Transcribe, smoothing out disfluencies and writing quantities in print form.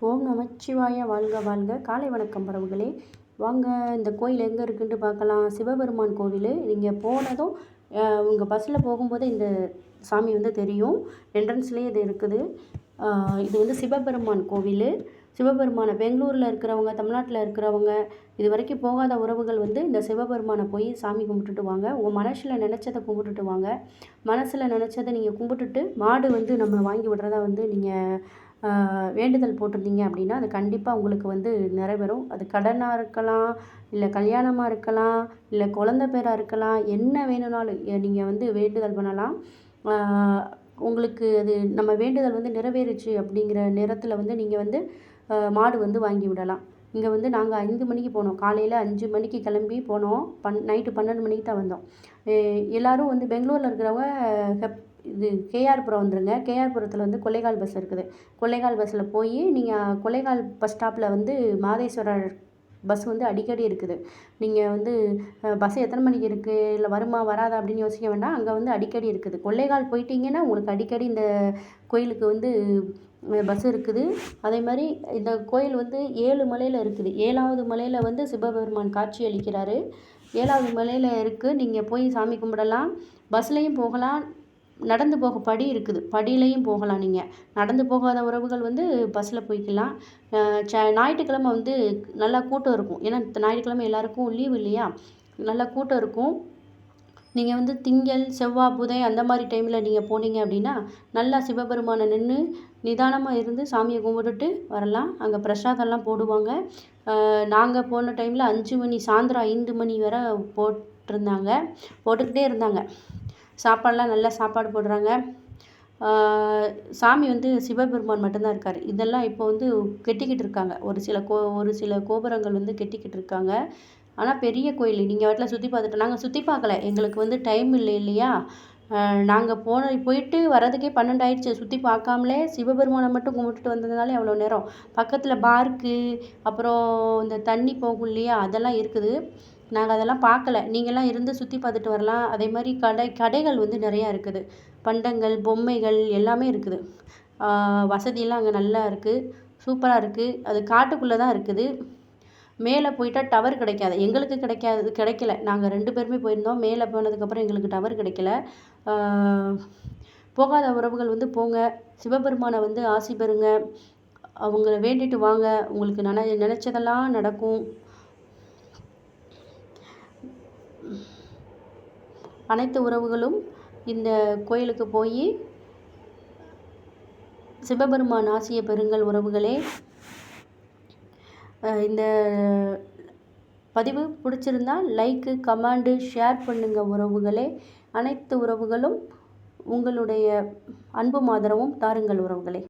ஓம் நமச்சிவாய வாழ்க வாழ்க. காலை வணக்கம் பறவுகளே. வாங்க இந்த கோயில் எங்கே இருக்குன்ட்டு பார்க்கலாம். சிவபெருமான் கோவில். நீங்கள் போனதும் உங்கள் பஸ்ஸில் போகும்போது இந்த சாமி வந்து தெரியும். என்ட்ரன்ஸ்லேயே இது இருக்குது. இது வந்து சிவபெருமான் கோவில். சிவபெருமானை பெங்களூரில் இருக்கிறவங்க, தமிழ்நாட்டில் இருக்கிறவங்க, இது வரைக்கும் போகாத உறவுகள் வந்து இந்த சிவபெருமானை போய் சாமி கும்பிட்டுட்டு வாங்க. உங்கள் மனசில் நினச்சதை கும்பிட்டுட்டு வாங்க. மனசில் நினச்சதை நீங்கள் கும்பிட்டுட்டு மாடு வந்து நம்ம வாங்கி விடுறதா வந்து நீங்கள் வேண்டுதல் போட்டிருந்தீங்க அப்படின்னா அது கண்டிப்பாக உங்களுக்கு வந்து நிறைவேறும். அது கடனாக இருக்கலாம், இல்லை கல்யாணமாக இருக்கலாம், இல்லை குழந்த பேராக இருக்கலாம். என்ன வேணும்னாலும் நீங்கள் வந்து வேண்டுதல் பண்ணலாம். உங்களுக்கு அது நம்ம வேண்டுதல் வந்து நிறைவேறுச்சு அப்படிங்கிற நேரத்தில் வந்து நீங்கள் வந்து மாடு வந்து வாங்கி விடலாம். இங்கே வந்து நாங்கள் 5 மணிக்கு போனோம். காலையில் 5 மணிக்கு கிளம்பி போனோம். நைட்டு 12 மணிக்கு தான் வந்தோம். எல்லோரும் வந்து பெங்களூரில் இருக்கிறவங்க இது கேஆர்புரம் வந்துடுங்க. கேஆர்புரத்தில் வந்து கொள்ளைக்கால் பஸ் இருக்குது. கொள்ளைக்கால் பஸ்ஸில் போய் நீங்கள் கொள்ளைக்கால் பஸ் ஸ்டாப்பில் வந்து மாதேஸ்வரர் பஸ் வந்து அடிக்கடி இருக்குது. நீங்கள் வந்து பஸ் எத்தனை மணிக்கு இருக்குது, இல்லை வருமா வராதா அப்படின்னு யோசிக்க வேண்டாம். அங்கே வந்து அடிக்கடி இருக்குது. கொள்ளைக்கால் போயிட்டீங்கன்னா உங்களுக்கு அடிக்கடி இந்த கோயிலுக்கு வந்து பஸ் இருக்குது. அதே மாதிரி இந்த கோயில் வந்து 7 மலையில் இருக்குது. 7வது மலையில் வந்து சிவபெருமான் காட்சி அளிக்கிறாரு. 7வது மலையில் இருக்குது. நீங்கள் போய் சாமி கும்பிடலாம். பஸ்லேயும் போகலாம், நடந்து போக படி இருக்குது. படியிலையும் போகலாம். நீங்கள் நடந்து போகாத உறவுகள் வந்து பஸ்ஸில் போய்க்கலாம். ஞாயிற்றுக்கிழமை வந்து நல்லா கூட்டம் இருக்கும். ஏன்னா ஞாயிற்றுக்கிழமை எல்லாருக்கும் லீவ் இல்லையா, நல்லா கூட்டம் இருக்கும். நீங்கள் வந்து திங்கள், செவ்வாய், புதன் அந்த மாதிரி டைமில் நீங்கள் போனீங்க அப்படின்னா நல்லா சிவபெருமானை நின்று நிதானமாக இருந்து சாமியை கும்பிட்டுட்டு வரலாம். அங்கே பிரசாதம்லாம் போடுவாங்க. நாங்கள் போன டைமில் 5 மணி, சாயந்தரம் 5 மணி வரை போட்டுக்கிட்டே இருந்தாங்க. சாப்பாடெலாம் நல்லா சாப்பாடு போடுறாங்க. சாமி வந்து சிவபெருமான் மட்டும்தான் இருக்கார். இதெல்லாம் இப்போ வந்து கெட்டிக்கிட்டு இருக்காங்க. ஒரு சில கோபுரங்கள் வந்து கெட்டிக்கிட்டு இருக்காங்க. ஆனால் பெரிய கோயில். நீங்கள் வாட்டில் சுற்றி பார்த்துட்டு, நாங்கள் சுற்றி பார்க்கல, எங்களுக்கு வந்து டைம் இல்லை இல்லையா. நாங்கள் போயிட்டு வரதுக்கே 12 ஆயிடுச்சு. சுற்றி பார்க்காமலே சிவபெருமானை மட்டும் கும்பிட்டுட்டு வந்ததுனாலே அவ்வளோ நேரம். பக்கத்தில் பார்க்கு, அப்புறம் இந்த தண்ணி போகும் இல்லையா, அதெல்லாம் இருக்குது. நாங்கள் அதெல்லாம் பார்க்கல. நீங்கள்லாம் இருந்து சுற்றி பார்த்துட்டு வரலாம். அதே மாதிரி கடைகள் வந்து நிறையா இருக்குது. பண்டங்கள், பொம்மைகள் எல்லாமே இருக்குது. வசதியெல்லாம் அங்கே நல்லா இருக்குது. சூப்பராக இருக்குது. அது காட்டுக்குள்ளே தான் இருக்குது. மேலே போயிட்டால் டவர் கிடைக்காது. எங்களுக்கு கிடைக்கல. நாங்கள் 2 பேருமே போயிருந்தோம். மேலே போனதுக்கப்புறம் எங்களுக்கு டவர் கிடைக்கல. போகாத உறவுகள் வந்து போங்க. சிவபெருமானை வந்து ஆசி பெறுங்க. அவங்கள வேண்டிட்டு வாங்க. உங்களுக்கு நினச்சதெல்லாம் நடக்கும். அனைத்து உறவுகளும் இந்த கோயிலுக்கு போய் சிவபெருமான் ஆசியை பெறுங்கள் உறவுகளே. இந்த பதிவு பிடிச்சிருந்தா லைக்கு, கமெண்டு, ஷேர் பண்ணுங்கள் உறவுகளே. அனைத்து உறவுகளும் உங்களுடைய அன்பும் ஆதரவும் தாருங்கள் உறவுகளே.